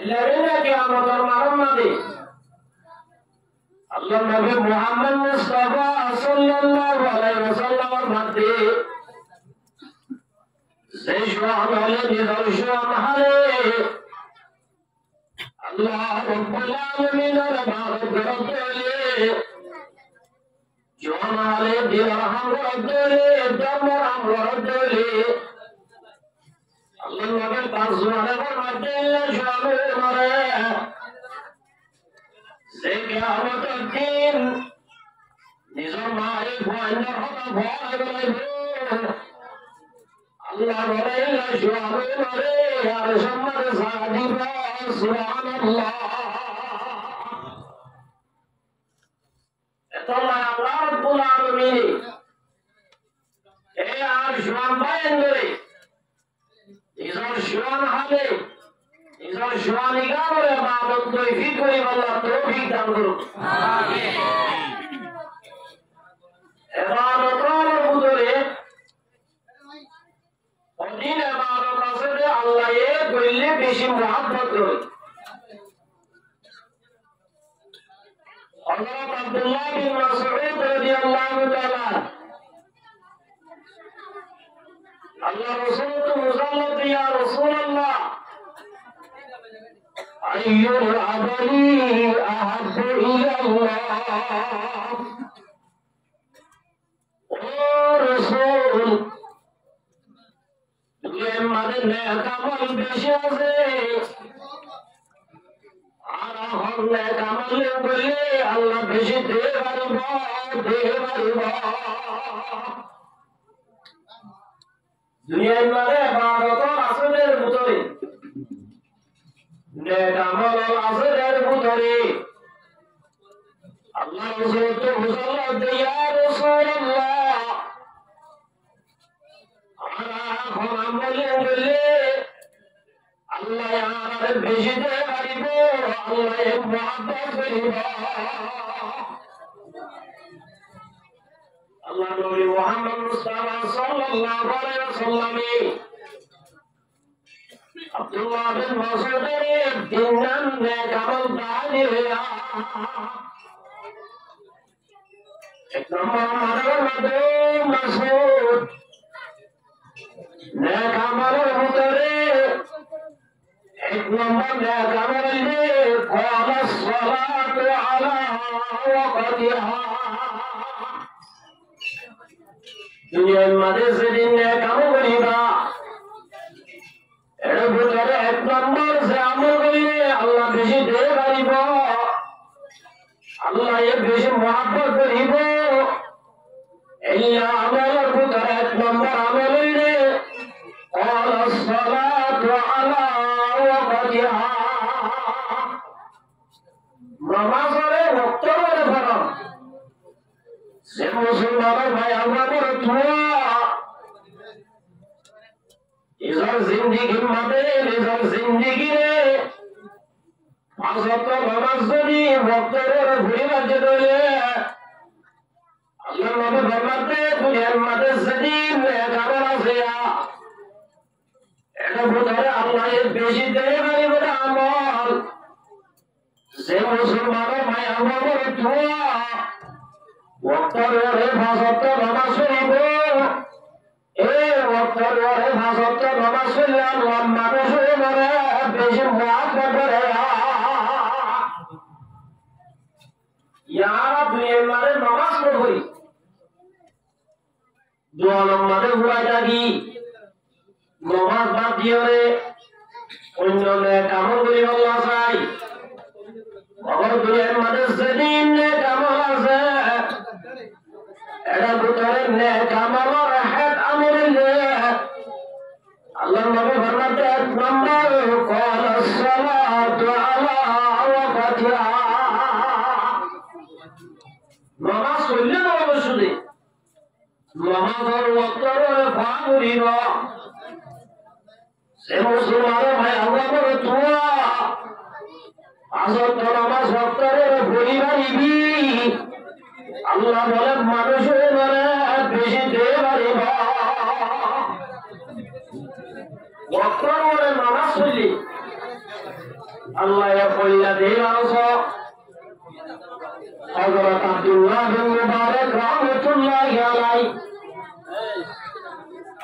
ইলারিনা কিয়ামতের মারমাদি আল্লাহ নবী মুহাম্মদ মুস্তাফা সাল্লাল্লাহু আলাইহি ওয়াসাল্লামের মধ্যে যে শোয়ান হলে নিদর্শন হারে আল্লাহ রাব্বুল আলামিনের বারদরে জোয়ান হলে দিলহাম রদরে দমরাম রদরে আল্লাহ নবীর পাঁচজনের মধ্যে শোয়ান মরে সে কিয়ামতের দিন নিজের মায়ের ভয়ের হতা ভয় রইবে আল্লাহ বলে শোয়ান মরে আর সম্মানে সাদিবা সুবহানাল্লাহ এতলা আল্লাহ রাব্বুল আলামিন এই আর শোয়ান বাইন করে নিজের শোয়ান হালে নিজের শোয়ান ইগারে ইবাদত তৌফিক করে আল্লাহ তৌফিক দান করুন আমিন ইবাদতের ভিতরে অদিন ইবাদত আছে যে আল্লাহ এ কইলে বেশি মহব্বত করে হযরত আব্দুল্লাহ বিন মাসউদ রাদিয়াল্লাহু তাআলা আল্লাহ রাসূল তো মুসাল্লাত ইয়া রাসূলুল্লাহ আইয়ুল আমালি আহাব্বু ইলাল্লাহ ও রাসূল দুনিয়ার মধ্যে নেক আমল বেশি আছে আর হল নেক আমল বলে আল্লাহ বেশি দেবে দুনিয়ার মধ্যে ইবাদতের আসলের ভিতরে নেক আমল আসলের ভিতরে আল্লাহ রাসূল তো মুসাল্লাত ইয়া রাসূলুল্লাহ আমরা এখন আমলে বলে আল্লাহ আর বেশি দেবে পারিব আল্লাহ মুহাব্বত করিব আল্লাহ নবী মুহাম্মদ মুস্তাফা সাল্লাল্লাহু আলাইহি ওয়াসাল্লাম আব্দুল্লাহ বিন মাসউদের দিনান নেক আমল দানি হইয়া এক নম্বর মধ্যে মাসউদ নেক আমলের ভিতরে এক নম্বর নেক আমল যে ক্বালা সালাতু আলা ওয়াক্তিহা দুনিয়ার মধ্যে যেদিন নেক আমল করিবা এর ভিতরে এক নম্বর যে আমল করিলে আল্লাহ বেশি দেবে পারিব আল্লাহ এ বেশি মহব্বত করিব এই আমলের ভিতরে এক নম্বর আমল হইলে ক্বালা সালাতু আলা ওয়াক্তিহা নামাজের ওয়াক্তের ফরজ সে মুসলমানের ভাই আমাদের তোয়া নিজের জিন্দেগির মধ্যে নিজের জিন্দেগিরে পাঁচ ওয়াক্ত নামাজ যদি ওয়াক্তের ঘুরে বাজে দিলে আল্লাহ নবী ফরমাতে দুনিয়ার মধ্যে যেদিন নেক আমল আছে এটা ভিতরে আল্লাহ এর বেশি দেবে পারিবে আমল যে মুসলমানের ভাই আমাদের তোয়া ওয়াক্তের পাঁচ ওয়াক্ত নামাজ পড়িব এই ওয়াক্তের পাঁচ ওয়াক্ত নামাজ পড়লে আল্লাহ মানুষের মনে বেশি মহব্বত করে ইয়ারা দুনিয়ার মধ্যে নামাজ পড়ি দোয়া নম্বরে হুয়া থাকি নামাজ বাদ দিয়ে অন্য নেক আমল করি আল্লাহ চাই আবার দুনিয়ার মধ্যে যেদিন নেক আমল আছে এটা ভিতরে নেক আমলের হেড আমল আল্লাহ নবী ফরমাতে এক নম্বর ক্বালা সালাতু আলা ওয়াক্তিহা নামাজ পড়লে না শুধু নামাজের ওয়াক্তের ফাঁড়িব সে মুসলমানের ভাই আমাদের তোয়া আসল নামাজ ওয়াক্তের ভরি পারিবি আল্লাহ বলেন মানুষের মনে বেশি দেবে পারিব ওয়াক্তের নামাজ পড়লি আল্লাহ কইলা দেই আরো হযরত আব্দুল্লাহ বিন মুবারক রাহমাতুল্লাহি আলাইহি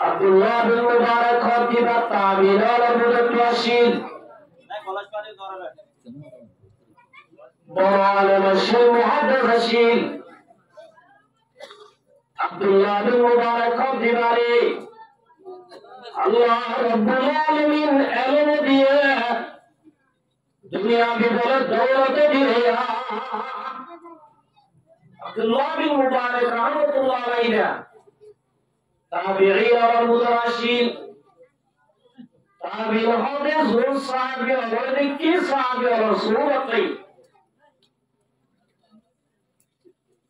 আব্দুল্লাহ বিন মুবারক খতিবা তাবিঈন আর মুতাওয়াশিল বড় আলেম শেখ মুহাদ্দিস শেখ আব্দুল্লাহ বিন মুবারক খতিবারে আল্লাহ রাব্বুল আলামিন এলেন দিয়ে দুনিয়া की दौलत दिया अब्दुल्लाह बिन मुबारक रहमतुल्लाह अलैहि ताबीईन और मुतवाशिल ताबीईन होते जोर साहब और की साहब और सूरत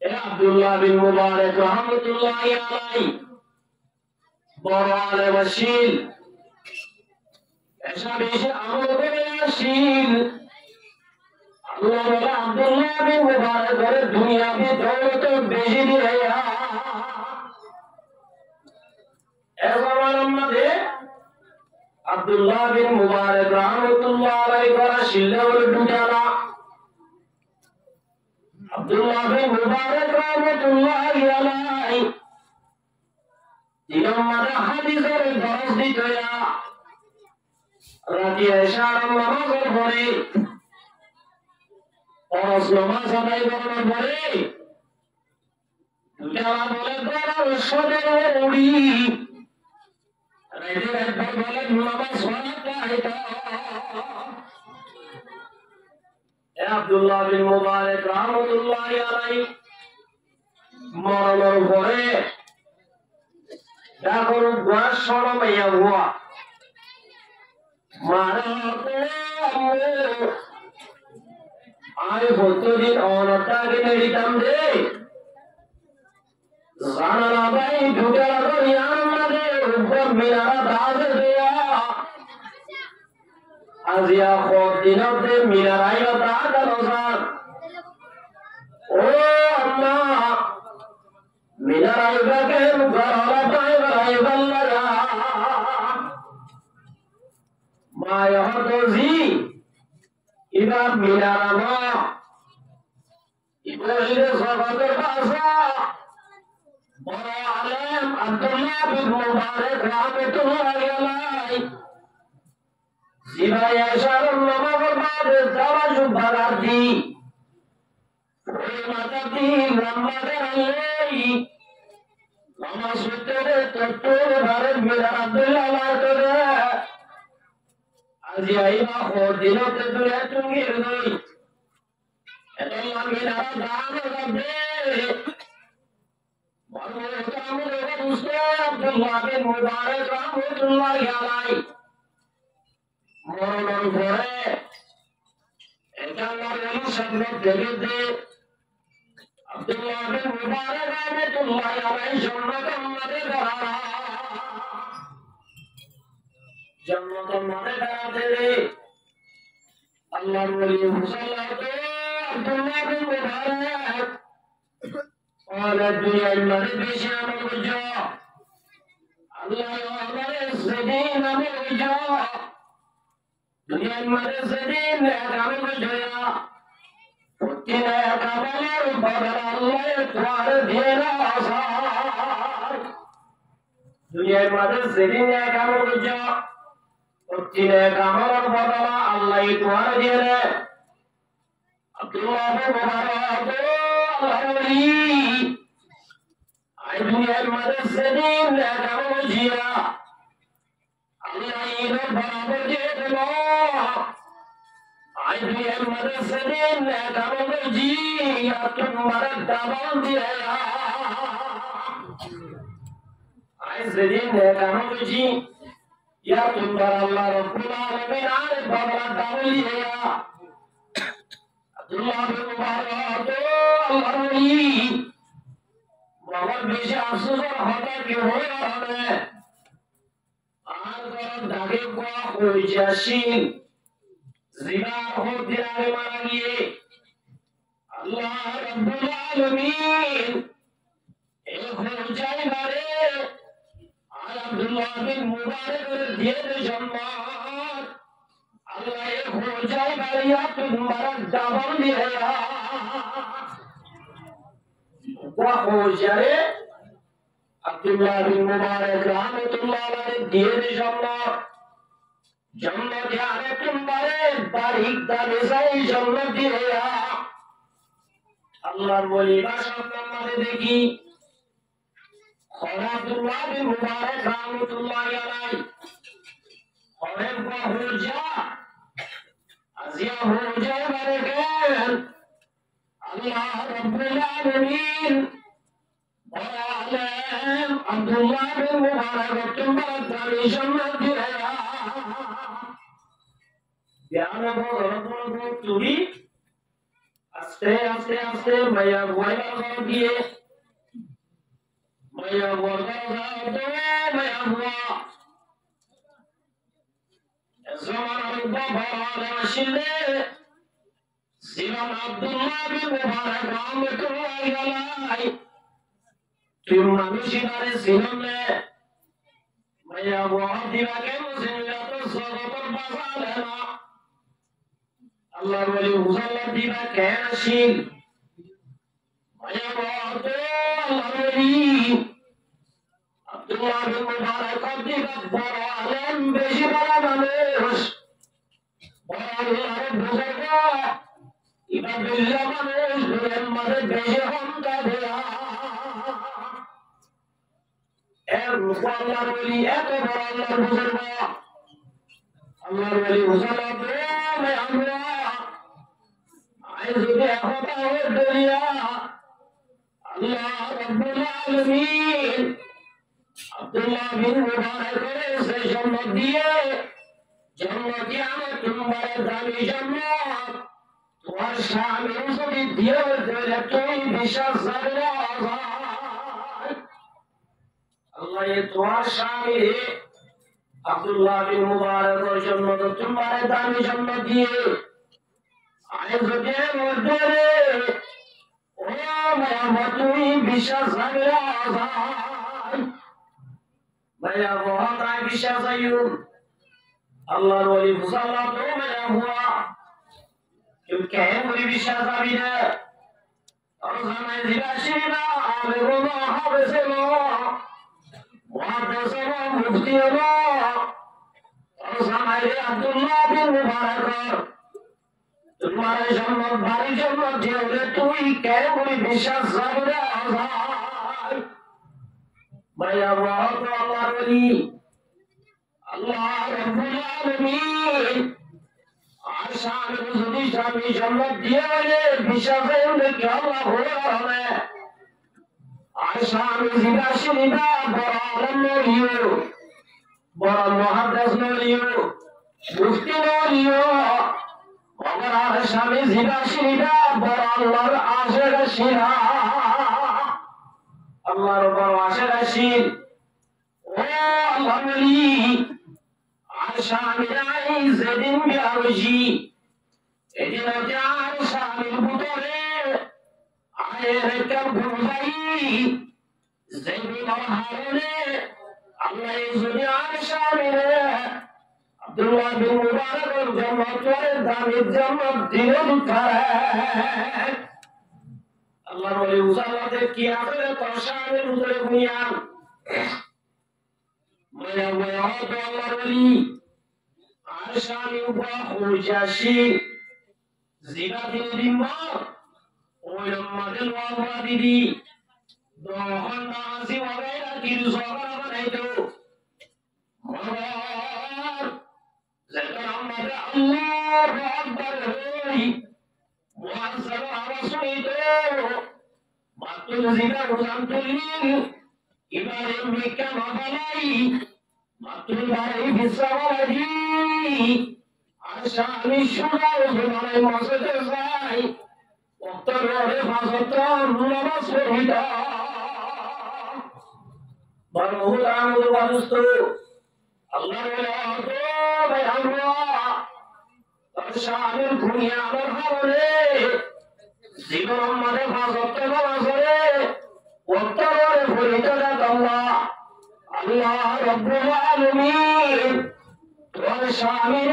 ए अब्दुल्लाह बिन मुबारक रहमतुल्लाह अलैहि बड़ा आलिम शील ऐसा बेशे আমল করে शील अल्लाह वाला अब्दुल्लाह बिन मुबारक করে दुनिया की दौलत बेची दी है ऐसा मालूम है अब्दुल्लाह बिन मुबारक रहमतुल्लाह अलैहि का शिल्ला और डुटाना अब्दुल्लाह बिन मुबारक रहमतुल्लाह अलैहि इमाम हादीस और दरस दी गया রাতে ইশার নামাজের পরে ফরজ নামাজ আদায় করার পরে যারা বলে গড়ার সদরে উড়ি রাতে একবার বলে নামাজ পড়তে আইতা এ আব্দুল্লাহ বিন মুবারক রাহমাতুল্লাহি আলাইহি মরণের পরে যখন বয়স সরমাইয়া হুয়া आए होते दिन औरता के नड़ीतम दे जाना भाई ढूंढा तो यार दे ऊपर मीनारा दाद दिया आजिया खोद दिनों से मीनारा ही दाद रोज़ान ओ अल्लाह मीनारा ही बके मुकराला पाए बराए बल्ला माया तो जी इबाद मिलाना इब्राहिम सफादर पासा बड़ा आलिम अब्दुल्लाह बिन मुबारक रहमतुल्लाह अलैहि सिवाय इशार नमाज बाद तवज्जुह बराती माता दी लंबा रही नमाज पढ़ते तो भारत मिला अब्दुल्लाह अलैहि আজি আইবা দিনতে দুনিয়া তুমি গই এটা মিনা দান করবে বড় কামে রসুল আব্দুল্লাহ বিন মুবারক রাহমাতুল্লাহি আলাইহি মরণের পরে এটা নরম শব্দ দেখে আব্দুল্লাহ বিন মুবারক রাহমাতুল্লাহি আলাইহি সম্মানের মধ্যে দাঁড়া जन्नत माने कराते रे अल्लाह वली मुसल्लत अब्दुल्लाह बिन मुबारक और दुनिया में बेशा मौजो अल्लाह हमारे सदीन मौजो दुनिया में सदीन काम मौजो तेरा कमाल बदल अल्लाह तुम्हारे देना आसार दुनिया में सदीन काम मौजो तीने कामर बदला अल्लाह तुम्हारे दिए रे अब्दुल्लाह बिन मुबारक अल्लाह वली आई दुनिया में सदीन ने काम जिया अल्लाह इधर बराबर दे दो आई दुनिया में सदीन ने काम जिया तुम्हारे दबाव दिया आई सदीन ने काम जी या तुम्हारा अल्लाह रब्बुल आलमीन आने बदला दावली है या अब्दुल्लाह बिन मुबारक अल्लाह वली बहुत बेशे अफसोस और होता कि हो रहा है आज कर धागे को कोई जाशीन जिबार हो दिलाने मारा लिए अल्लाह रब्बुल आलमीन एक हो जाए मारे अब्दुल्लाह बिन मुबारक दिए सम्मान अल्लाह एक हो जाए बारिया तुम्हारा दामन दिया वो हो जाए अब्दुल्लाह बिन मुबारक रहमतुल्लाह अलैहि दिए दे जन्नत यारे तुम्हारे बारीक दाने से जन्नत दिया अल्लाह वली बादशाह ने देखी अब्दुल्लाह बिन मुबारक रहमतुल्लाह अलैहि और एक हो जा अजिया हो जाए बरकत अल्लाह रब्बुल आलमीन और आलम अब्दुल्लाह बिन मुबारक तुम्हारा दाने जन्नत दिया ध्यान रखो तुही आस्ते आस्ते आस्ते मैया वाला कर दिए मैया वाला दो मैया हुआ ज़माना बाबा वाला शिले सिलाम अब्दुल्लाह बिन मुबारक रहमतुल्लाह अलैहि तुम मानुषिकारे सिलाम ने मैया वो दिवा के मुस्लिम तो स्वागत बाज़ालेना Allah wali uzalla diba kayasin maya wado Allah wali Abdullah bin Mubarak diba bora alam beji bala manush bora alam buzarga iba billah manush bilan mare beji hamda diya Allah wali eto bora Allah buzarga Allah wali uzalla diba Allah الدنيا الله رب العالمين عبد الله بن مبارك से जन्नत दिए जन्नत यानी तुम्हारे दानी जन्नत तुम्हारे शामिल सभी दिए दिए कोई विशेष जगह अल्लाह ये तुम्हारे शामिल है अब्दुल्लाह बिन मुबारक और जन्नत तुम्हारे दानी जन्नत दिए आए जुगे मुर्दे ओ मैं मतुई विशेष जगह मैं बहुत आए विशेष आयु अल्लाह वली मुसल्ला तो मैं हुआ क्यों कहे मुझे विशेष अभी है और समय जिलाशीना आले बोलो हावे से लो वहाँ पे से लो मुफ्ती लो और समय अब्दुल्लाह बिन मुबारक तुम्हारे जन्नत भारी जन्नत जेवले तू ही कहे मुझे विशेष जगह आज़ाद मैं बहुत अल्लाह वली अल्लाह रब्बुल आलमीन आशान रुज़ी शामी जन्नत दिए वाले विशेष उन्हें क्या अल्लाह हो रहा है आशान ज़िला शरीदा बड़ा आलम लियो बड़ा मुहद्दिस लियो मुफ्ती लियो मगर आशान ज़िला शरीदा बड़ा अल्लाह आशिक शिरा अल्लाह रब्बुल आशिक शिर ओ अल्लाह वली शामिलाई ज़दीन बिआरजी एदिन जान शामिल बुतरे आए रकब गुजाई ज़ैबी मरहाने अल्लाह ज़ुनियान शामिल अब्दुल्लाह बिन मुबारक जन्नत वाले दानिश जन्नत दिले दिखा है अल्लाह वली उज़ाला दे किया करे तो शामिल उतरे बुनियान मैं तो अल्लाह वली आशानी उबा खुजाशी ज़िला दिली माँ ओयम मदल वाबा दिली दोहन नाज़ी वगैरह की ज़ोरा बनाए तो मगर ज़िला मदल अल्लाह अकबर है मुआज़्ज़म आवाज़ुनी तो मातुल ज़िला उज़ामतुलीन इबारे मिका मबलाई मातुल बारे बिस्वाजी आशानी शुरा जुमाने मौसते जाई उत्तर रोहे फासता नमाज पढ़िता बरहुल आमुद वारुस्तो अल्लाह वाला तो बयान हुआ शामिल दुनिया में हमारे जीवन हमारे फासते नमाज पढ़े उत्तर रोहे पढ़िता अल्लाह अल्लाह रब्बुल आलमीन और शामिल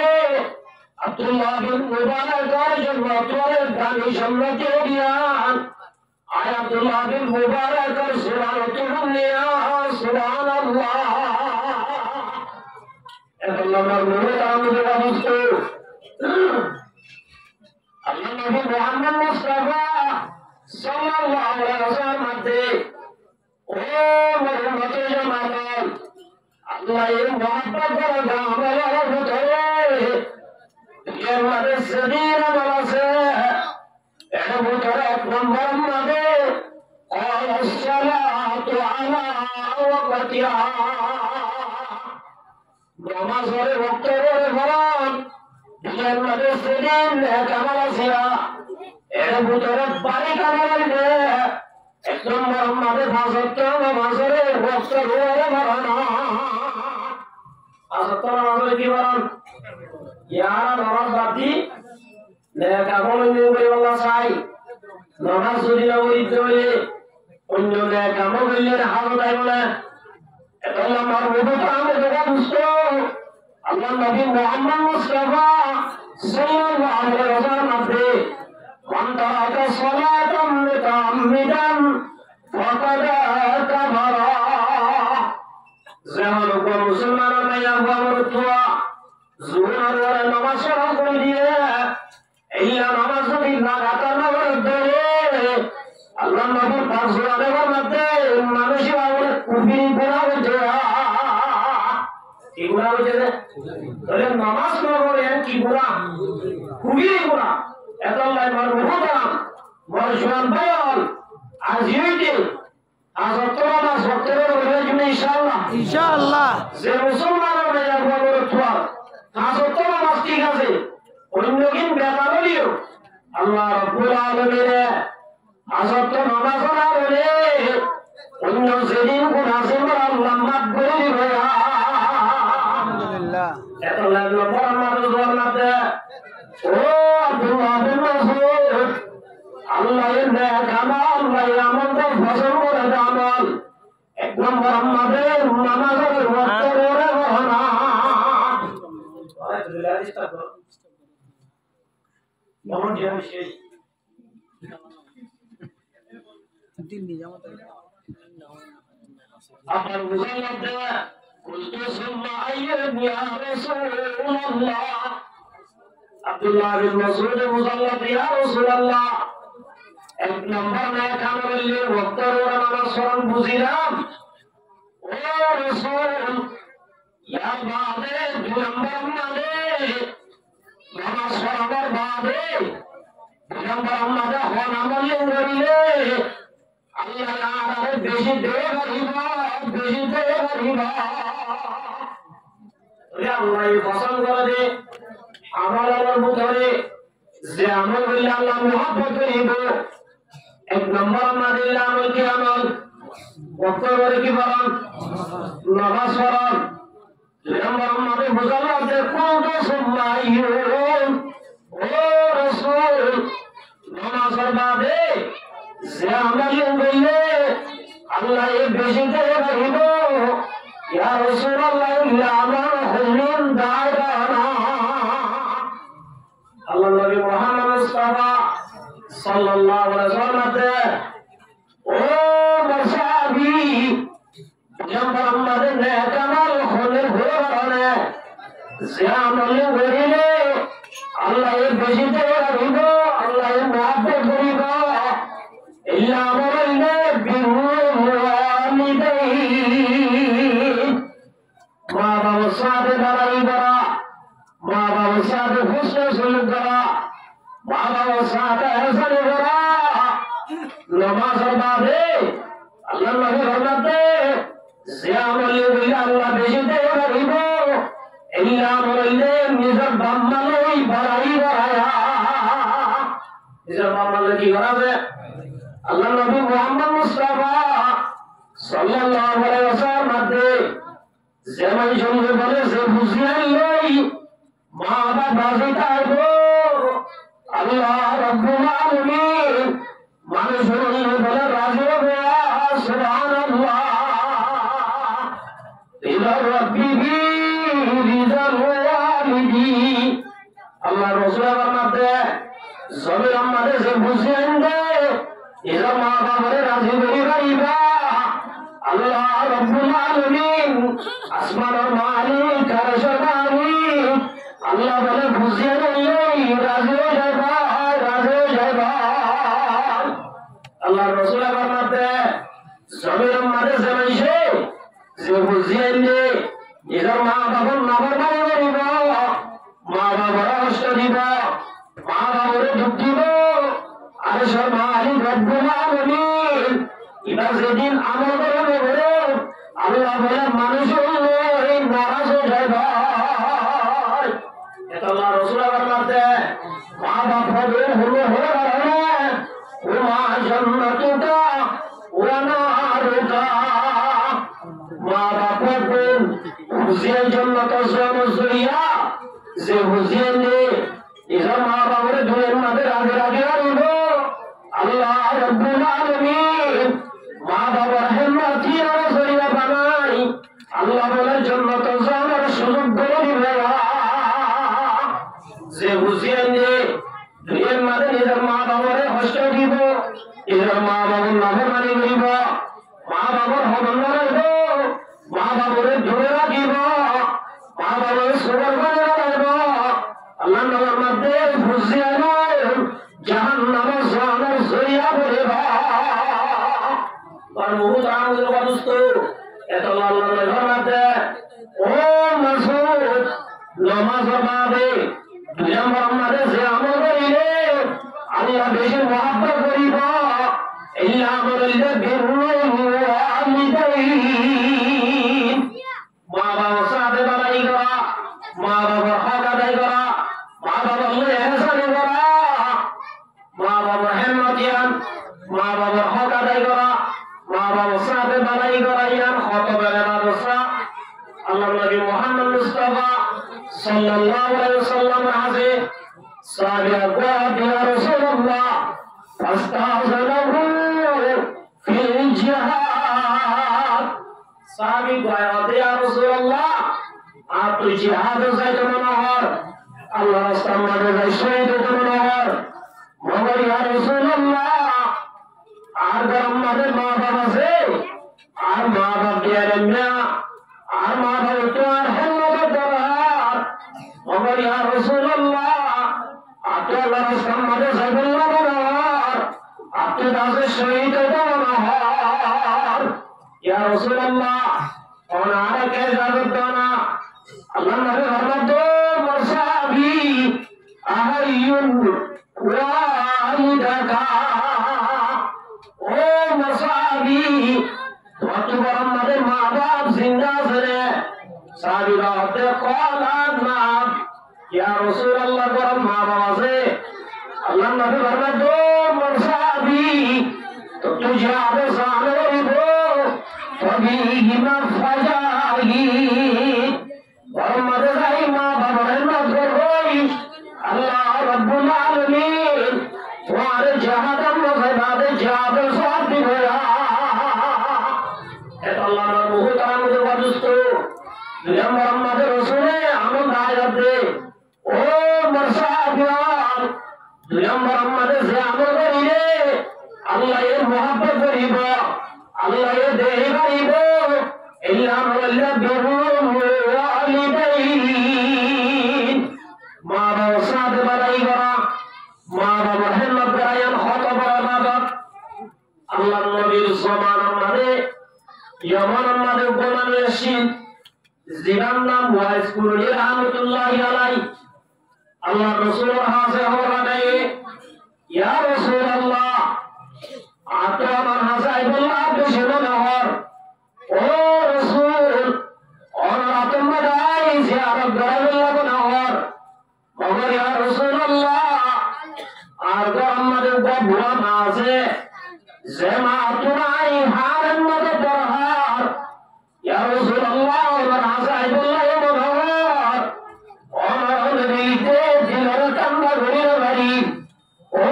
আব্দুল্লাহ বিন মুবারকের জন্য তোরে দানি সম্মতি দিয়ান আয় আব্দুল্লাহ বিন মুবারকের সুবহানাল্লাহ সুবহানাল্লাহ আল্লাহর নূরে আমাদের অবস্থা আল্লাহ নবী মুহাম্মদ মুস্তাফা সাল্লাল্লাহু আলাইহি ওয়াসাল্লাম মধ্যে ও মুহাম্মদের জামাত আল্লাহ এই মুহাব্বত করে আমাদের ভিতরে এর মধ্যে সেদিন বলেছে এর ভিতরে এক নম্বর মধ্যে আসসালাতু আলা ওয়াক্তিহা নামাজের ওয়াক্তের ফরজ এর মধ্যে সেদিন কামাল আছে এর ভিতরে বাড়ি কামাল এক নম্বর মধ্যে ফাজত নামাজের ওয়াক্তের ফরজ আসতো নামাজের কি বলেন ইয়ারা নামাজ বাদ দি নেকা কোনদিন করে আল্লাহ চাই নামাজ যদি না পড়িতে হইলে অন্য নেকা আমল করলে হালত আইব না এটা আমার বুঝতে আমি যেটা বুঝতো আল্লাহ নবী মুহাম্মদ মুস্তাফা সাল্লাল্লাহু আলাইহি ওয়াসাল্লাম মধ্যে মান তারাকা সালাতাম মুতাআম্মিদান ফাকাদ কাফারা যেমন কোন মুসলমানের মাইয়া বাবরতুয়া জোহর নামাজ পড়া করে দিয়ে এই নামাজ যদি লাগাতার না পড়ে আল্লাহ নবীর পাঁচওয়াক্তের মধ্যে মানুষের আগে কুফরি করা হচ্ছে কি করা হচ্ছে তাহলে নামাজ না পড়ে কি করা কুফরি করা এত আল্লাহ মার মুহতারাম মরশুমান বায়াল আজ হইতে আজ অক্টোবর সপ্তাহের হয়ে যাবে ইনশাআল্লাহ ইনশাআল্লাহ যে মুসলমানের মেয়ে বাবরতুয়া আসত্তর নামাজ ঠিক আছে অন্য দিন বেতন হলিও আল্লাহ রাব্বুল আলামিন আসত্তর নামাজ না বলে অন্য সেদিন কোন আসেন আল্লাহ মাফ করে দিবে আলহামদুলিল্লাহ এত লাগলো পরমাত্ম দরনাতে ও আব্দুল্লাহ বিন মাসউদ আল্লাহ এর কামাল ভাই আমলটা ফসল করে আমল এক নম্বর আমাদের নামাজের ওয়াক্ত করে বহনা আপনার মুসলমান দেওয়া আব্দুল্লাহ বিন মাসউদ মুসাল্লাত ইয়া রাসূলুল্লাহ এক নম্বর না কামরলে ওয়াক্তের নামাজ স্মরণ বুঝিলাম ও রাসূল ইয়া বাদে দুই নম্বর মানে নামাজ পড়ার বাদে দুই নম্বর আমাদের হন আমলে করিলে আল্লাহ তাআলা বেশি দেয় পারিবা আল্লাহ পছন্দ করে আমল আমার ভিতরে যে আমল করলে আল্লাহ মহব্বত করিব এক নম্বর আমাদের আমল কি আমল ওয়াক্তের কি বলেন নামাজ পড়ান দুই নম্বর আমাদের বুঝালো যে কোন সময় ও রাসূল নামাজের বাদে যে আমল করলে আল্লাহ এই বেশি দেয় পারিব ইয়া রাসূলুল্লাহ ইল্লা আমার হুজুর দাওয়ানা আল্লাহ নবী মুহাম্মদ মুস্তাফা সাল্লাল্লাহু আলাইহি ওয়াসাল্লাম ও মুসাফি যখন আমাদের নেকামাল হলে ঘোরানে যে আমল করিলে আল্লাহ এর বেশি দেয় পারিব আল্লাহ এর মহব্বত করিব ইল্লা আমারইলে মা বাবার সাথে দাঁড়াই করা মা বাবার সাথে খুশি সুলুক করা মা বাবার সাথে হাসানি করা নামাজের বাদে আল্লাহ নবী ফরমাতে যে আমল করলে আল্লাহ বেশি দেয় পারিব এই আমল হইলে নিজের বাম্মালই বাড়াই বাড়ায়া নিজের বাম্মালে কি করা যায় আল্লাহ নবী মুহাম্মদ মুস্তাফা সাল্লাল্লাহু আলাইহি ওয়াসাল্লাম মধ্যে যেমন সঙ্গে বলে সে বুঝিয়াই লই মা বাবা জিতাইব আল্লাহ রাব্বুল আলামিন মানুষের বলে রাজি হবে সুবহানাল্লাহ ইলা রাব্বিহি রিদাল ওয়ালিদি আল্লাহ জমির আমাদের যে বুঝেন দে এরা মা বাবারে রাজি করি পাইবা আল্লাহ রব্বুল আলামিন আসমানের মালিক আরশের মালিক আল্লাহ বলে বুঝিয়ে দিলেই রাজি হয়ে যাবা রাজি হয়ে যাবা আল্লাহ রাসূল ফরমাতে জমির আমাদের যে মাইশে যে বুঝিয়ে দে এরা মা বাবার নাফরমানি করিব মা বাবার কষ্ট দিব মা বাবারে দুঃখ দিব আরশের মালিক রব্বুল আলামিন এবার যেদিন আমল করবে বলে আল্লাহ বলে মানুষ নারাজ হয়ে যায় ভাই এটা আল্লাহ রাসূল ফরমাতে মা বাপ হবে হলো হলো ও মা জান্নাতুকা ওয়া নারুকা মা বাপ হবে হুজিয়ার জান্নাত জরিয়া যে হুজিয়ার নে এরা মা বাবার দুনিয়ার মধ্যে রাগে রাগে আনব আল্লাহ রব্বুল আলামিন মা বাবার হিম্মতি আর জরিয়া বানাই আল্লাহ বলে জান্নাত যাওয়ার সুযোগ করে দিবে যে হুজিয়ার নে দুনিয়ার মধ্যে নিজের মা বাবারে কষ্ট দিব এরা মা বাবার নাফরমানি করিব মা বাবার হবন রাখব মা বাবারে ধরে রাখিব মা বাবার সুন্দর করে রাখব আল্লাহ নবীর মধ্যে হুজিয়া নয় জাহান্নাম জানার জরিয়া বলে আর বহুত আমাদের বাদুস্ত এত আল্লাহ নবীর মধ্যে ও মাসুদ নামাজ পড়বে দুই নম্বর আমাদের যে আমল করিলে আল্লাহ বেশি মহব্বত করিব ইল্লা আমলিল্লাহ বিররুল ওয়ালিদাইন মা বাবার সাথে বাড়াই করা মা বাবার হক আদায় করা মা বাবার ইহসান করা মা বাবার হিম্মতিয়ান মা বাবার হক আদায় করা মা বাবার সাথে বাড়াই করা ইয়ান খতবের মাদ্রাসা আল্লাহর নবী মুহাম্মদ মুস্তাফা সাল্লাল্লাহু আলাইহি ওয়াসাল্লামের হাতে সাহাবীরা বলেন ইয়া রাসূলুল্লাহ ফাস্তাযনাহু ফিল জিহাদ সাহাবী বলেন ইয়া রাসূলুল্লাহ আপনি জিহাদে যাইতে মনোহর আল্লাহর রাস্তায় মাঝে যাই শহীদ হতে মনোহর মগর ইয়া রাসূলুল্লাহ আর গরম মাঝে মা বাবা আছে আর মা বাপ দিয়ে না আর মা বাবা তো আর হেল্লো দরকার মগর ইয়া রাসূলুল্লাহ আপনি আল্লাহর রাস্তায় মাঝে যাইবেন না মনোহর আপনি কাছে শহীদ হতে মনোহর ইয়া রাসূলুল্লাহ ওনারে কে যাবে না আল্লাহ নবী ফরমাতে মাসাবি আহাইয়ুন ওয়ালিদাকা ও মাসাবি তোমার গরম মাঝে মা বাপ জিন্দা আছে সাহাবীরা হতে কলান না ইয়া রাসূলুল্লাহ গরম মা বাপ আছে আল্লাহ নবী ফরমাতে মাসাবি তো তুঝে আবে সামনে রইব ফবিহিমা ফাজাহি গরম মাঝে যাই মা বাবার নজর হই আল্লাহ রব্বুল আলামিন তোমার জাহাদাম মজাদাতে জাহাদে সব দিবে এটা আল্লাহর বহুত আমাদের বাদুস্ত দুই নম্বর আমাদের রসুলে আনন্দ আয়াত দে ও মুসাফির দুই নম্বর আমাদের যে আমল করিলে আল্লাহ এর মহব্বত করিব আল্লাহ এর দেহি করিব ইল্লা আল্লাহ বিররুল ওয়ালিদাইন মা বাবার সাথে বাড়াই করা মা বাবার হিম্মত করাইন হত বড় বাদত আল্লাহ নবীর জমান আমাদের ইয়মান আমাদের গোলাম ইয়াসিন জিনার নাম ওয়াইস কুরনি রাহমাতুল্লাহি আলাইহি আল্লাহ রাসূলের হাতে হওয়া নাই ইয়া রাসূলুল্লাহ আপনি আমার হাতে আইবুল্লাহ বেশি মনে হর ও রাসূল ওনার তোমাদাই জিয়ারত করাইবুল্লাহ মনে হর মগর ইয়া রাসূলুল্লাহ আর আমাদের বুড়া মা আছে যে মা তুরাই হারের মধ্যে দরহার ইয়া রাসূলুল্লাহ ওনার হাতে আইবুল্লাহ মনে হর ওনার নবীতে দিলের কান্না ঘুরিয়ে বাড়ি ও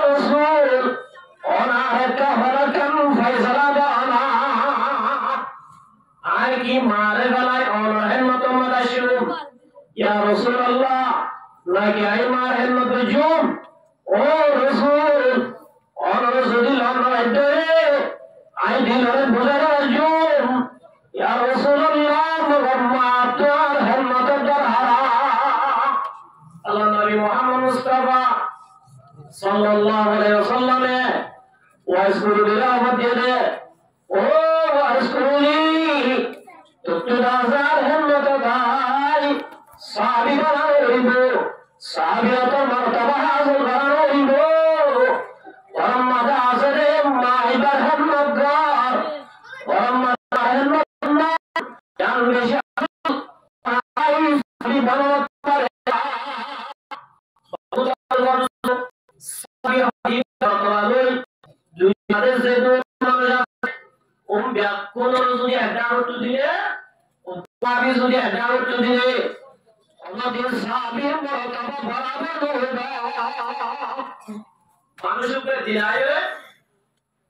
রাসূল ওনার কাফারা কাম ফয়সালা বানা আর কি মারে গলায় ওনার হিম্মত মাদাশু ইয়া রাসূলুল্লাহ নাকি আই মার হিম্মত জুম ও ও রাসূল যদি লন্ডনে দেয় আই দিলের বুঝানোর জন্য ইয়া রাসূলুল্লাহ মুহাম্মদ তোর হিম্মতের দরহারা আল্লাহ নবী মুহাম্মদ মুস্তাফা সাল্লাল্লাহু আলাইহি ওয়াসাল্লামে ওয়াজকুরু বিরাহমত দিয়ে ও ওয়াজকুরুনি তুদাজার হিম্মত দাই সাহাবী বানাইব সাহাবিয়ত মারতাবা হাসিল বানাইব ওয়াম্মাদ আসরে মাইবার হিম্মত গার ওয়াম্মাদ হিম্মত না জান বেশি আই সাহাবী বানাত পারে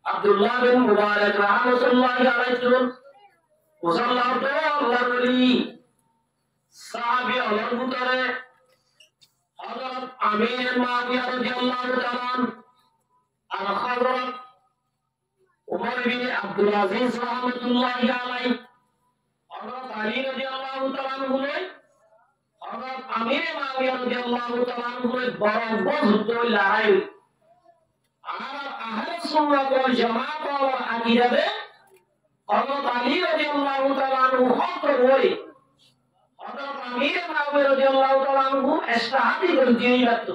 আব্দুল্লাহ বিন মুবারক রাহমাতুল্লাহি আলাইহি মুসাল্লাহ তো আল্লাহর ওলি সাহাবী আল্লাহর ভিতরে হযরত আমির মাওবিয়া রাদিয়াল্লাহু তাআলা আল-হযরত উমর বিন আব্দুল আজিজ রাহমাতুল্লাহি আলাইহি হযরত আলী রাদিয়াল্লাহু তাআলা হলেন হযরত আমির মাওবিয়া রাদিয়াল্লাহু তাআলা হলেন বড় যুদ্ধ লড়াই আর আহলে সুন্নাত ওয়াল জামাত ওয়াল আকীদাতে হযরত আলী রাদিয়াল্লাহু তাআলা হক হয়ে হযরত আমির মাওবিয়া রাদিয়াল্লাহু তাআলা ইস্তাহাদি করে দিয়ে যাচ্ছে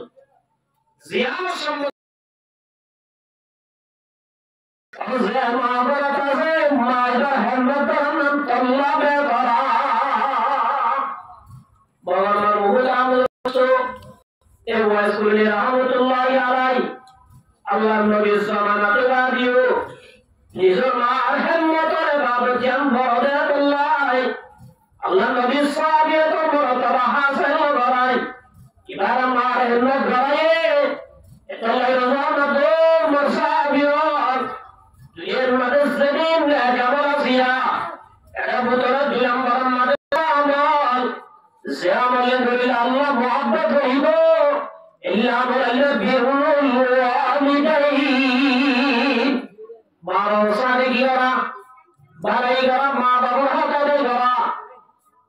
জিয়াম সম্মত আল্লাহ নবী জামানাতে দিও নিজের মার হিম্মতের বাবদ বড় আল্লাহ আল্লাহ নবী সাহাবিয়ত মর্তবা হাসিল করাই কিবার মার হিম্মত করাই এটা রওনা দো মাসাবিয়ত দুয়ের মধ্যে সেদিন জামাল আসিয়া এটা ভিতরে দুই নম্বর মধ্যে আমল যে আমলে করিল আল্লাহ মুহাব্বত হইব ইল্লা বলে বিরুল ওয়ালিদাইন বারো সালে গিয়া বারাই গরা মা বাবার হক আদায় করা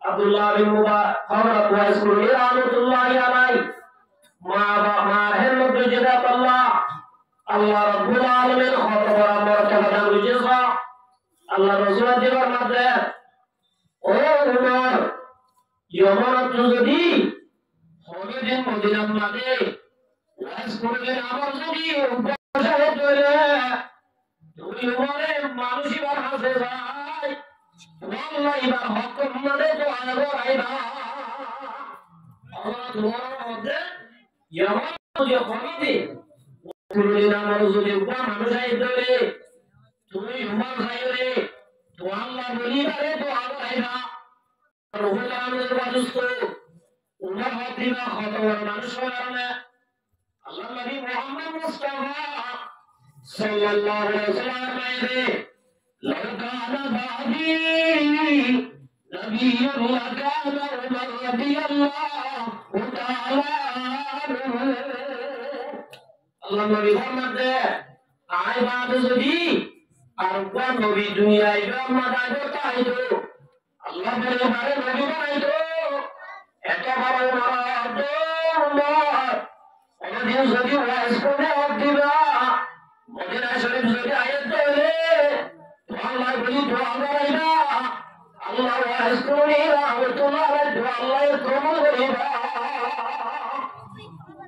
আব্দুল্লাহ বিন মুবারক হযরত ওয়াইসুল রাহমাতুল্লাহি আলাইহি মা হিম্মত জিদা আল্লাহ আল্লাহ রাব্বুল আলামিন কত বড় মর্যাদা দান করেছে আল্লাহ রাসূল দেবার মধ্যে ও উমর যমনত যদি হবে দিন মদিনার মাঝে ওয়াজ করলেন আমার যদি উপসাহে চলে তুমি উমরে মানুষই বার হাসে ভাই আল্লাহ ইবার হক মানে তো আলো আইবা আল্লাহ তোমার মধ্যে যমনত যে হবে তুমি আমার যদি উপা মানুষ আইবে তুমি উমর ভাইরে তো আল্লাহ বলি পারে তো আলো আইবা রহুল আমাদের বাজুস্ত উমর হদিনা খতর মানুষ কারণে আল্লাহ নবী মুহাম্মদ মুস্তাফা সাল্লাল্লাহু আলাইহি ওয়াসাল্লাম বলে লাকানা বাদি নবিয়্যুন লাকানা উমর রাদিয়াল্লাহু তাআলা আল্লাহ নবী মুহাম্মদ আই বাদ যদি আর কোন নবী দুনিয়ায় জন্ম দাইতো আল্লাহ বলে মারে নবী বানাইতো এত বড় মারাদ ওদিন যদি ওয়াজ করে দিবা মদিনা শরীফ যদি আয়াত দেবে তো আল্লাহ বলি দোয়া করাইবা আল্লাহ ওয়াজ করে রাহমাতুল্লাহ দোয়া আল্লাহ কবুল করিবা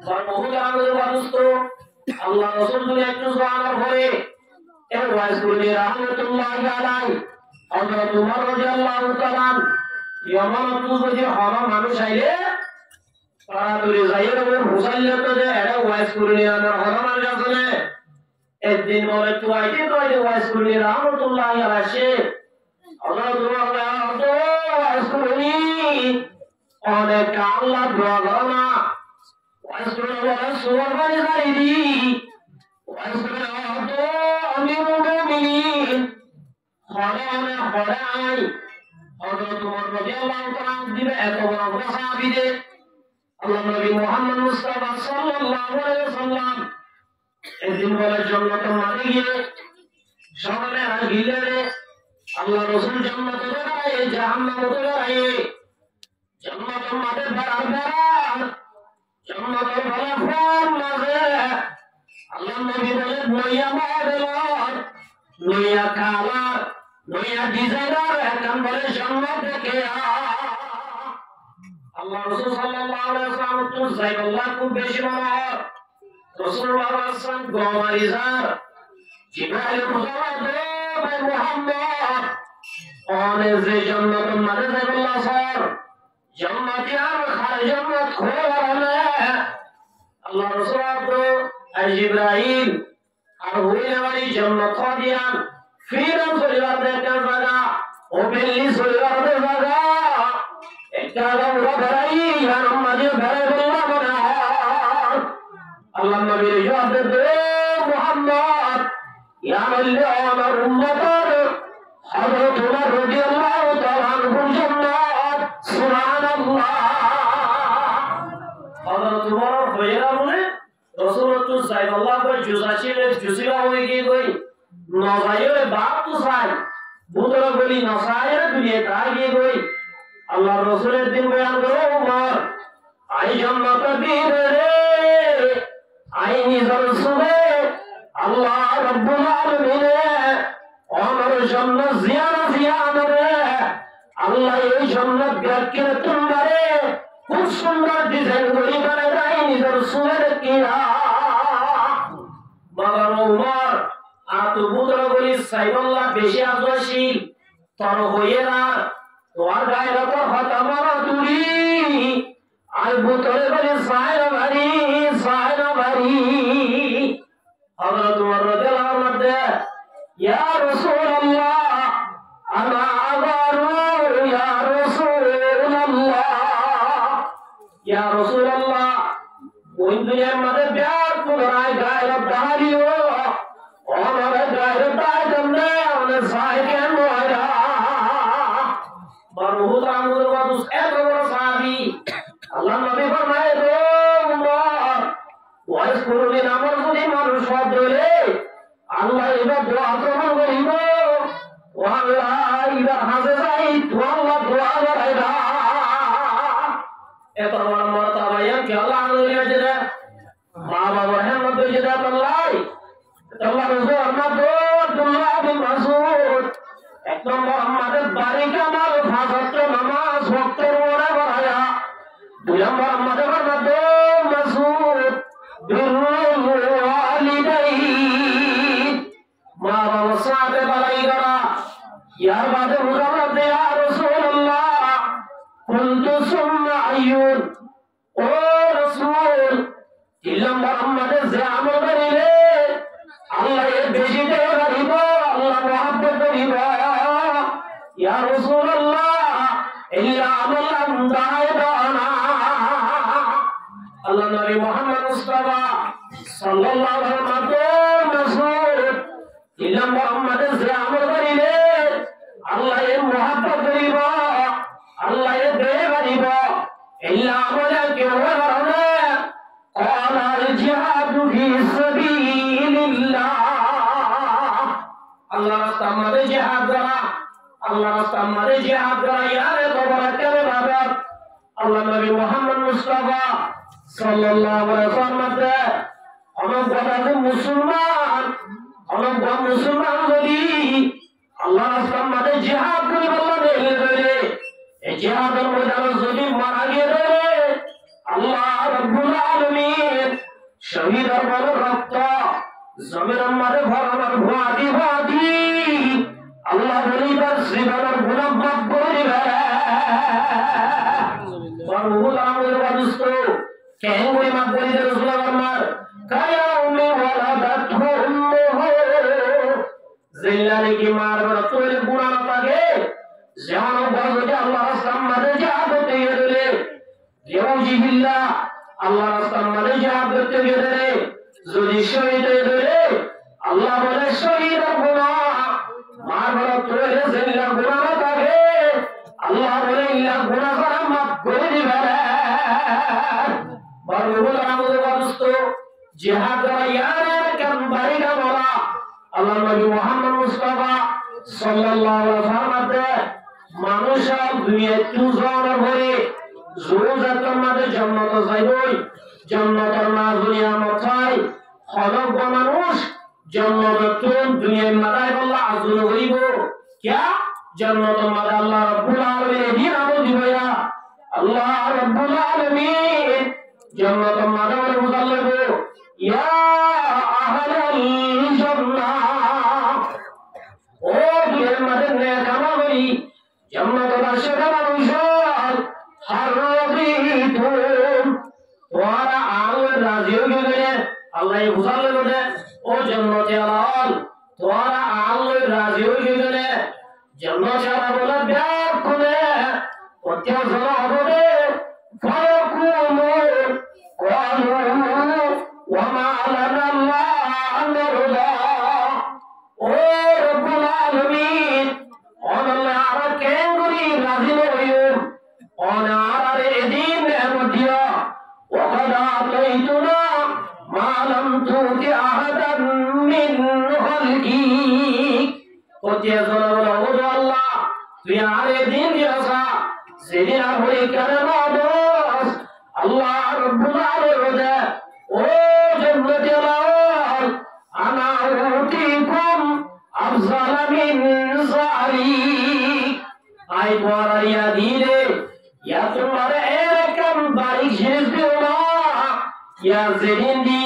সর্বহুল আমাদের মানুষ আল্লাহ রাসূল যদি একটু জানার পরে এর ওয়াজ করে রাহমাতুল্লাহ আলাইহি হযরত উমর রাদিয়াল্লাহু তাআলা যমনত যদি হওয়া মানুষ আইলে তাড়াতাড়ি যাইয়ে মুসাল্লিতে যে এটা ওয়াজ করে আমার হরমার কাছে একদিন বলে তো আইতে তো ওয়াজ করে রাহমাতুল্লাহ আলাইহি হযরত উমর ওয়াজ করি অনেক আল্লাহ দোয়া করনা ওয়াজ করে বলে সুবহান বাড়ি যাইদি ওয়াজ করে তো আমিরুল মুমিনিন হরে আই হযরত উমর রাদিয়াল্লাহু তাআলা দিবে এত বড় সাহাবীদের আল্লাহ নবী মুহাম্মদ মুস্তাফা সাল্লাল্লাহু আলাইহি ওয়াসাল্লাম সেদিন বলে জান্নাতের মাঝে গিয়ে সকালে আর গিলে আল্লাহ রাসূল জান্নাতে যায় জাহান্নামে যায় জান্নাতের মাঝে ফেরার জান্নাতের ফলাফল মাঝে আল্লাহ নবী বলে নইয়া মডেল নইয়া কালার নইয়া ডিজাইনার এখন বলে জান্নাত দেখে আল্লাহ রাসূল সাল্লাল্লাহু আলাইহি ওয়াসাল্লাম তো যাইবাল্লাহ খুব বেশি মনে হয় রাসূলুল্লাহ সাল্লাল্লাহু আলাইহি ওয়াসাল্লাম গোমারিজার জিবরাইল মুজাওয়াদে ভাই মুহাম্মদ ওনে যে জান্নাতের মাঝে যাইবাল্লাহ স্যার জান্নাতি আর খালি জান্নাত খোলালে আল্লাহ রাসূল আর জিবরাইল আর হইলে বাড়ি জান্নাত দিয়ান ফিরান পরিবার দেখা জায়গা ও বেল্লি পরিবার দেখা জায়গা একটা আমরা বেড়াই আর মাঝে বেড়াই বললাম মনে হয় আল্লাহ নবীর জবাব দে মুহাম্মদ ইয়া আমার উম্মতের হযরত ওমর রাদিয়াল্লাহু তাআলা আনহু জান্নাত সুবহানাল্লাহ হযরত ওমর হইরা বলে রাসূলুল্লাহ সাল্লাল্লাহু আলাইহি ওয়াসাল্লাম জুসিলা হয়ে গিয়ে কই নজায়ের বাপ তো সাই বুতরা বলি নসায়ের দুনিয়া তাই গিয়ে কই আল্লাহ রাসূলের দিন বয়ান করো ওমর আই জান্নাত দিন রে আই নিজর সুবে আল্লাহ রাব্বুল আলামিন ওমর জান্নাত জিয়ানা রে আল্লাহ এই জান্নাত ব্যাখ্যা তোমারে খুব সুন্দর ডিজাইন করে বানায় আই নিজর সুবে কিয়া মাগার ওমর আতো বুতরা বলি সাইবাল্লাহ বেশি আজশীল তর হইয়ে না তোমার গায়ের উপর হতামারা তুলি আর বুতরে বলে সায়না ভারী হযরত ওমর রাদিয়াল্লাহু আনহু ইয়া রাসূলুল্লাহ আনা আগারু ইয়া রাসূলুল্লাহ ওই দুনিয়ার মধ্যে প্যার পুনরায় গায়ের দাঁড়িও ওমর গায়ের দাঁড়িয়ে ওনে সাই কেন হয় बहुत आमूल वादुस ऐसा बड़ा साहबी अल्लाह नबी फरमाए दो उमर वाइस कुरुनी नामर सुनी मानुष बात बोले अल्लाह इधर दुआ कबूल करिबो अल्लाह इधर हाथे जाई तो अल्लाह दुआ करेगा এত বড় মর্তবা কি আল্লাহ আল্লাহ যেটা মা বাবার হেমত যেটা আল্লাহ আল্লাহ রাসূল আমরা তো আব্দুল্লাহ বিন মাসউদ এক নম্বর আমাদের বাড়ি কামাল ফাজর নামাজ ওয়াক্তের পরে পড়ায়া দুই নম্বর আমাদের মধ্যে মাসউদ বিরুল ওয়ালিদাইন মা বাবা সাথে বালাই করা ইয়ার বাদে মুজাম্মাদ ইয়া রাসূলুল্লাহ কুনতু সুম্মা আইয়ুন ও রাসূল তিন নম্বর আমাদের যে আমল করিলে আল্লাহ এর বেশি দেয় করিব আল্লাহ মহব্বত করিব ইয়া রাসূলুল্লাহ ইল্লা আমালান দায়দানা আল্লাহ নবী মুহাম্মদ মুস্তাফা সাল্লাল্লাহু আলাইহি ওয়াসাল্লাম রাসূল ইল্লা মুহাম্মাদের যে আমল করিলে আল্লাহ এর মহব্বত করিব আল্লাহ এর দেয় করিব ইল্লা আমালান কে ওয়ারানা قال الجهاد في سبيل الله الله রাস্তা আমাদের জিহাদ করা আল্লাহ রাস্তা আমাদের জিহাদ করা ইয়ারে বরকতের বাবা আল্লাহ নবী মুহাম্মদ মুস্তাফা সাল্লাল্লাহু আলাইহি ওয়াসাল্লাম আমরা মুসলমান আমরা মুসলমান যদি আল্লাহ রাস্তা আমাদের জিহাদ করে আল্লাহ দেবে এই জিহাদের ময়দানে যদি মারা গেলে আল্লাহ রাব্বুল আলামিন শহীদ আর রক্ত জমির আমাদের ভরবার ভাদি ভাদি আল্লাহ বলিবার জীবনের গুনাহ মাফ করে দিবে বরহুল আমল বাদুস্ত কেন ওই মাফ করে দিবে রাসূলুল্লাহ ফরমান কায়া উম্মি ওয়ালাদাতহু উম্মুহু জিল্লারে কি মারবার তোরে গুনাহ না থাকে যেমন বলতে আল্লাহ রাসূলের জিহাদ করতে গেলে লিওজিহিল্লাহ আল্লাহ রাসূল মানে জিহাদ করতে গেলে যদি শহীদ হয়ে আল্লাহ বলে শহীদ গুনাহ মারবার তোরে জিল্লা গুনাহ না থাকে আল্লাহ বলে ইল্লা গুনাহ করা মাফ করে দিবে বরহুল আমল বাদুস্ত জিহাদ করা ইয়ার কাম আল্লাহ নবী মুহাম্মদ মুস্তাফা সাল্লাল্লাহু আলাইহি ওয়াসাল্লাম মানুষ দুনিয়ায় তুজন করে জোরাতর মাঝে জান্নাত যাইবই জান্নাতের না দুনিয়া মথায় হলক মানুষ জান্নাতুন দুনিয়ার মাথায় আল্লাহ আযুল হইব क्या জান্নাতের মাঝে আল্লাহ রাব্বুল আলামিন এদিন আমল দিবেয়া আল্লাহ রাব্বুল আলামিন জান্নাতের মাঝে বুঝাইব ইয়া আহলাল জান্নাহ ও দুনিয়ার মাঝে নেক আমল করি জান্নাতের আশিকা মানুষ হারবিতুম ওয়ারা আল্লাহ রাজি হয়ে গেলে আল্লাহ বুঝাইব যে ও জান্নাতে আলাল তোরা আল্লাহ রাজি হয়ে গেলে জান্নাতে আলা বলে ব্যাগ করে অত্যাচার হবে ফায়াকুমু ক্বালু ওয়া মা লানা নারদা ও রব্বুল আলামিন আল্লাহ আর কেন করি রাজি হইও অনার এদিন নেমতিয়া وقد أعطيتنا ما لم تؤت أحدا من خلقك কতিয়া জনাবল ওগো আল্লাহ তুই আরে দিন দিয়াছা সেদিন আর হই করে মাদস আল্লাহ রব্বুল আলামিন ও জান্নাতি আলাল আনা উতিকুম আফজাল মিন যালিক আই তোরারিয়া দিলে ইয়া তোমার এরকম বাড়ি শেষ দিও না ইয়া যেদিন দি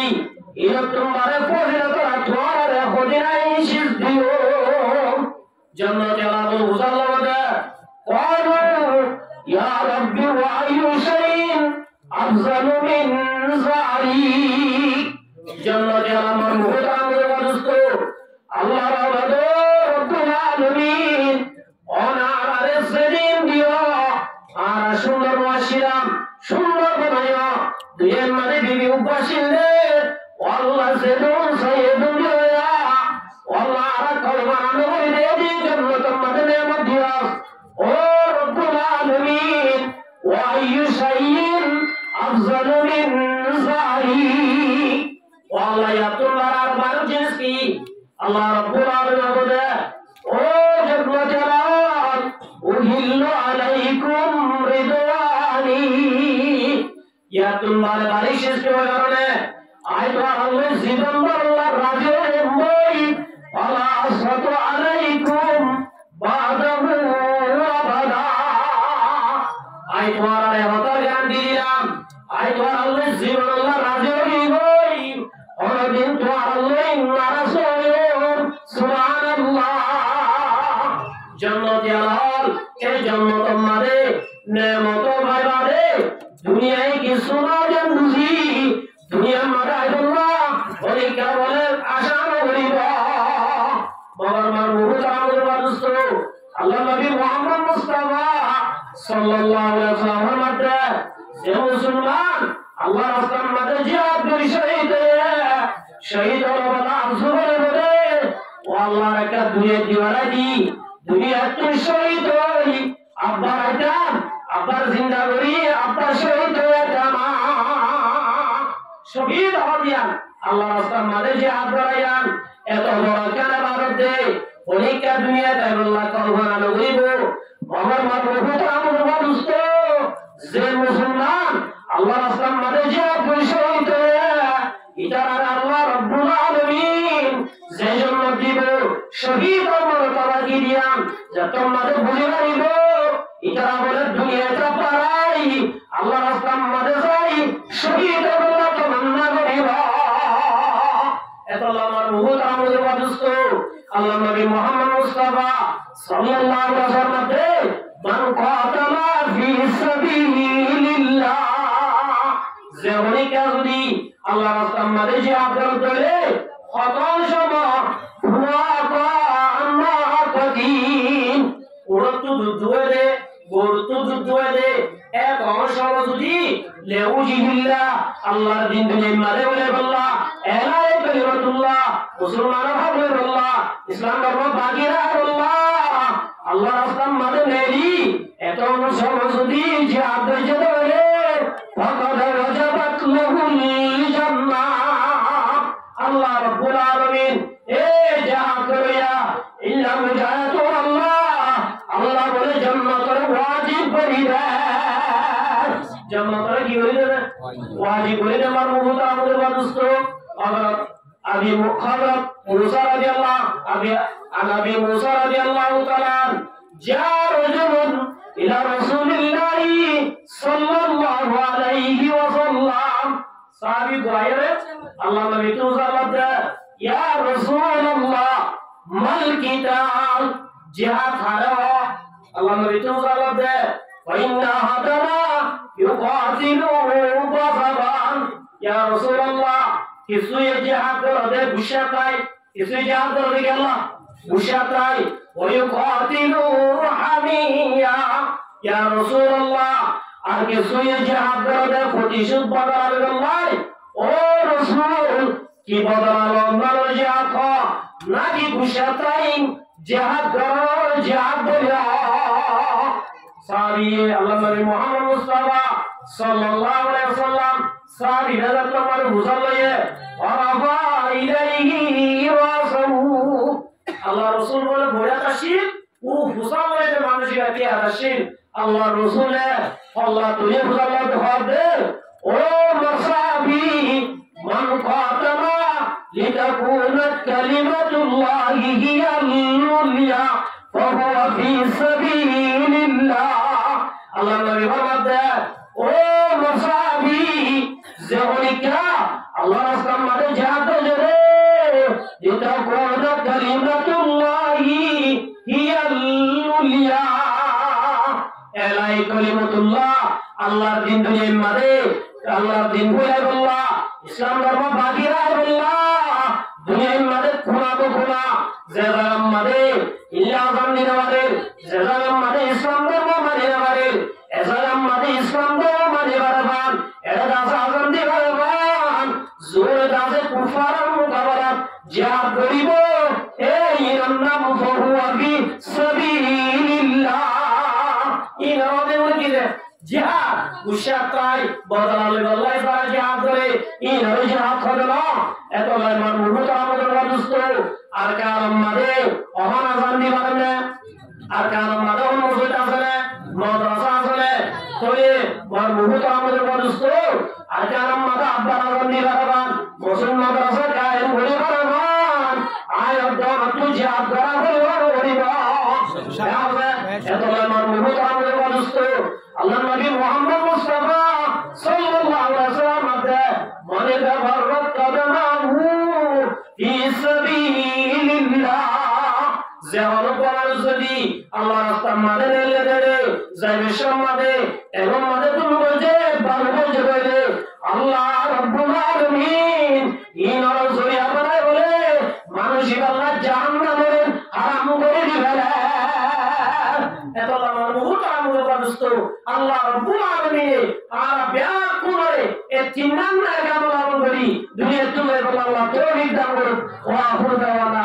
ইয়া তোমার ফজিলত তোমার খদিনাই শেষ দিও জান্নাতে আলা বুঝাল্লাহ ক্বালু ইয়া রাব্বি ওয়া আইয়ু শাইইন আফজালু মিন যালিক জান্নাতে আলা মুহতারাম দোস্ত আল্লাহ রাব্বুল আলামিন অনারে সেদিন দিও আর সুন্দর ওয়াসিরাম সুন্দর বানাইয়া দুয়ের মানে বিবি উপাসিলে আল্লাহ সেদিন সাইয়েদুল ইয়া আল্লাহ আর কলমানো হইলে দি জান্নাতের মধ্যে নেমত দিয়া ও রব্বুল আলামিন ওয়া আইয়ু শাইইন আফজালু মিন যালিক আল্লাহ ইয়া তোমার আর বারো জিনিস কি আল্লাহ রব্বুল আলামিন বলে ও জান্নাতে আলাল উহিল্লু আলাইকুম রিদওয়ানি ইয়া তোমার বাড়ি শেষ হওয়ার কারণে আই তো আল্লাহ জীবন আল্লাহ রাজে মই আলা সাতু আলাইকুম বাদাহু আবাদা আই তোমার হতার জ্ঞান দিলাম আই তো আল্লাহ জীবন আল্লাহ রাজে মই অনদিন তো আল্লাহ নারাজ হইও সুবহানাল্লাহ জান্নাতে আলাল এই জান্নাতের মাঝে নেমত ভাইবারে দুনিয়ায় কিছু না জানুজি দুনিয়ার মাঝে আল্লাহ পরীক্ষা বলে আশা করিব বাবার মার মুহতারামের মানুষ আল্লাহ নবী মুহাম্মদ মুস্তাফা সাল্লাল্লাহু আলাইহি ওয়াসাল্লামের মাঝে যে মুসলমান আল্লাহর রাস্তার মাঝে জিহাদ করে শহীদ হলো বলা আফসোস বলে ও আল্লাহর একটা দুনিয়া দিওয়ানা দি দুনিয়া তুই শহীদ হই আব্বার আইতাম আব্বার জিন্দা করি আব্বার শহীদ হয়ে জামা শহীদ হদিয়ান আল্লাহ রাস্তার মাঝে যে হাত বাড়াইয়ান এত বড় কেন ভারত দে পরীক্ষা দুনিয়া তাই আল্লাহ কল্পনা নগরিব আমার মা বহুত আমার মানুষ তো যে মুসলমান আল্লাহ রাস্তার মাঝে যে হাত করে শহীদ হয়ে ইতার আল্লাহ রব্বুল আলামিন যে জন্য দিব শহীদ আমার তারা কি দিয়াম যে তোমাদের বুঝে রাখিব ইতারা বলে দুনিয়াটা পারাই আল্লাহ রাস্তার মাঝে যাই শহীদ আল্লাহ তমান্না করিব এত আমার বহুত আমাদের বাদুস্ত আল্লাহ নবী মুহাম্মদ মুস্তাফা সাল্লাল্লাহু আলাইহি ওয়াসাল্লাম মান কাতালা ফি সাবিলিল্লাহ যে অনেকে যদি আল্লাহ রাস্তার মাঝে যে আগ্রহ করে হতাশ উড়তো দুধুয়ে গড়তো দুধুয়ে এক অংশ যদি লেউজিবিল্লাহ আল্লাহর দিন দুনিয়ার মাঝে বলে বললা এলাই কালিমাতুল্লাহ মুসলমান হবে বললা ইসলাম ধর্ম বাগিরা বললা আল্লাহ রাস্তার মাঝে নেই এত অংশ যদি যে আগ্রহ করে ফাকাদ ওয়াজাবাত লাহুল জান্নাহ আল্লাহ রাব্বুল আলামিন এই حضرت حضرت موسى رضي الله عن ابي موسى رضي الله تعالى جاء رجل الى رسول الله صلى الله عليه وسلم صحابي غيره الله نبي توزالت يا رسول الله ما القتال جهاد هذا الله نبي توزالت فإن أحدنا يقاتل غضبا يا رسول الله কিছুই জিহাদ করে গুসা তাই কিছুই জিহাদ করে গেল গুসা তাই ওয়ায়ুকাতিলু হামিয়া ইয়া রাসূলুল্লাহ আর কিছুই জিহাদ করে প্রতিশোধ বদলাবে আল্লাহ ও রাসূল কি বদলালো আল্লাহ জিহাদ নাকি গুসা তাই জিহাদ করে জিহাদ বলা সাহাবী আল্লাহ নবী মুহাম্মদ মুস্তাফা সাল্লাল্লাহু আলাইহি ওয়াসাল্লাম সাহাবী হযরত ওমর মুসাল্লায়ে ওয়ারাফা ইলাইহি রাসূলু আল্লাহ রাসূল বলে বড় কাশির ও মুসাল্লায়ে মানুষের কি আরাশিন আল্লাহ রাসূলে আল্লাহ তুই মুসাল্লাতে হবে ও মাসাবি মান কাতামা লিতাকুনা কালিমাতুল্লাহি হিয়াল উলিয়া ফাহুয়া ফি সাবিলিল্লাহ আল্লাহ নবী ফরমাতে ও মুসাবি যেহনিকা আল্লাহ রাস্তার মাঝে জিহাদ করে যেটা কোন কালিমাতুল্লাহি হিয়াল উলিয়া এলাই কালিমাতুল্লাহ আল্লাহর দিন দুনিয়ার মাঝে আল্লাহর দিন বলে আল্লাহ ইসলাম ধর্ম বাকি আল্লাহ দুনিয়ার মাঝে খুনা তো খুনা জেরাম মাঝে ইল্লা জান্নি আমাদের জেরাম মাঝে ইসলাম ধর্ম মাঝে আমাদের এজালাম মাঝে ইসলাম ধর্ম মাঝে বারবার এটা দাস আজান দি বারবার জোরে দাসে কুফার মুকাবারাত জিহাদ করিব এই নাম ফাহুয়া ফি সাবিলিল্লাহ ইনারে ওইকিরে জিহাদ গুশাতাই বদলালে আল্লাহ তাআলা জিহাদ করে ইনারে জিহাদ করে না এত মান মুহূর্ত আমাদের দোস্ত আর কারণ মাঝে অহন আজান দি বারনে আর কারণ মাঝে অহন মসজিদ আছে মাদ্রাসা আছে তোরে মান মুহূর্ত আমাদের দোস্ত আর কারণ মাঝে আব্বা আজান দি বারবান মুসলিম মাদ্রাসা কায়েম করে বারবান আয় আব্বা তুই জিহাদ করা হইবা এত মান মুহূর্ত আমাদের দোস্ত আল্লাহ নবী মুহাম্মদ মুস্তাফা সাল্লাল্লাহু আলাইহি ওয়াসাল্লাম মানে তাবাররাত কাদামাহু ফি সাবিলিল্লাহ যেমন কোরআন যদি আল্লাহ রাস্তা মানে নেলে দেবে যাইবে সম্মানে এবং মানে তুমি বলছে ভালো বলছে বলে আল্লাহ রাব্বুল আলামিন ইনার জরিয়া বানায় বলে মানুষ আল্লাহ জাহান্নামে হারাম করে দিবেন এত আমার মুহূর্ত আমাদের দোস্ত আল্লাহ রাব্বুল আলামিন আর ব্যাক করে এই তিন নাম না কেমন আমল করি দুনিয়া তুমি আল্লাহ তৌফিক দান করুন ওয়া আখিরু দাওয়ানা